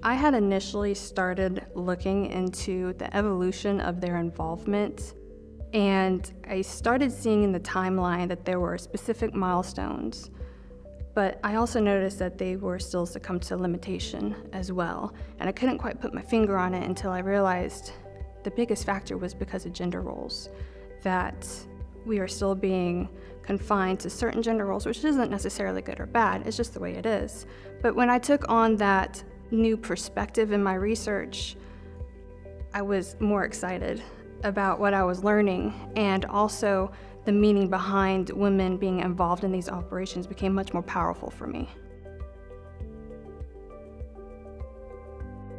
I had initially started looking into the evolution of their involvement, and I started seeing in the timeline that there were specific milestones, but I also noticed that they were still succumbed to limitation as well, and I couldn't quite put my finger on it until I realized the biggest factor was because of gender roles, that we are still being confined to certain gender roles, which isn't necessarily good or bad, it's just the way it is. But when I took on that new perspective in my research, I was more excited about what I was learning, and also the meaning behind women being involved in these operations became much more powerful for me.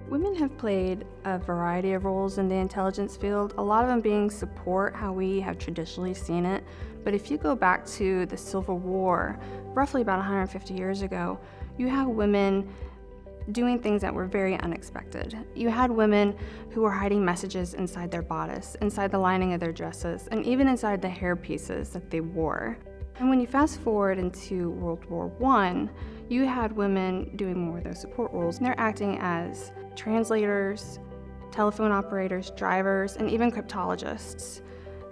Women have played a variety of roles in the intelligence field, a lot of them being support, how we have traditionally seen it. But if you go back to the Civil War, roughly about 150 years ago, you have women doing things that were very unexpected. You had women who were hiding messages inside their bodice, inside the lining of their dresses, and even inside the hair pieces that they wore. And when you fast forward into World War I, you had women doing more of those support roles, and they're acting as translators, telephone operators, drivers, and even cryptologists.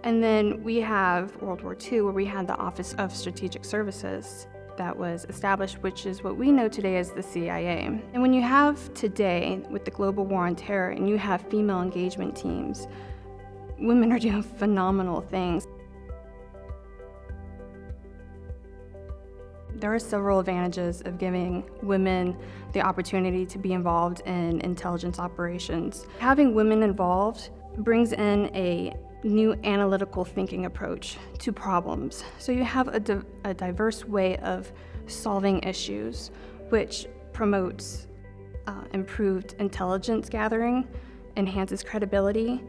And then we have World War II, where we had the Office of Strategic Services that was established, which is what we know today as the CIA. And when you have today, with the global war on terror, and you have female engagement teams, women are doing phenomenal things. There are several advantages of giving women the opportunity to be involved in intelligence operations. Having women involved brings in a new analytical thinking approach to problems. So you have a diverse way of solving issues, which promotes improved intelligence gathering, enhances credibility,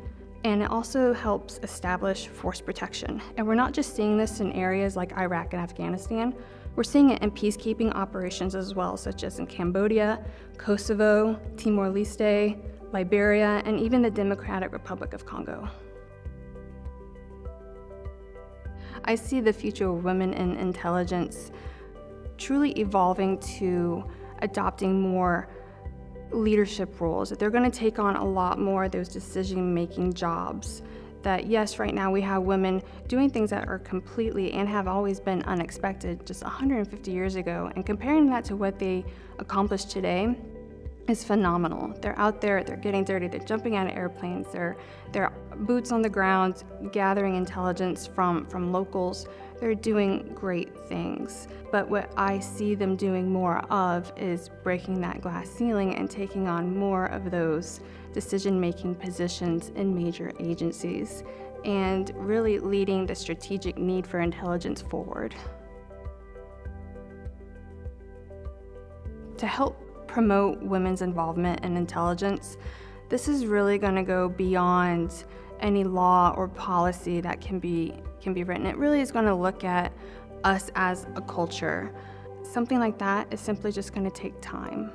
and it also helps establish force protection. And we're not just seeing this in areas like Iraq and Afghanistan, we're seeing it in peacekeeping operations as well, such as in Cambodia, Kosovo, Timor-Leste, Liberia, and even the Democratic Republic of Congo. I see the future of women in intelligence truly evolving to adopting more leadership roles, that they're going to take on a lot more of those decision-making jobs. That yes, right now we have women doing things that are completely and have always been unexpected just 150 years ago, and comparing that to what they accomplished today is phenomenal. They're out there, they're getting dirty, they're jumping out of airplanes, they're boots on the ground, gathering intelligence from locals. They're doing great things. But what I see them doing more of is breaking that glass ceiling and taking on more of those decision-making positions in major agencies, and really leading the strategic need for intelligence forward. To help promote women's involvement in intelligence, this is really going to go beyond any law or policy that can be written. It really is going to look at us as a culture. Something like that is simply just going to take time.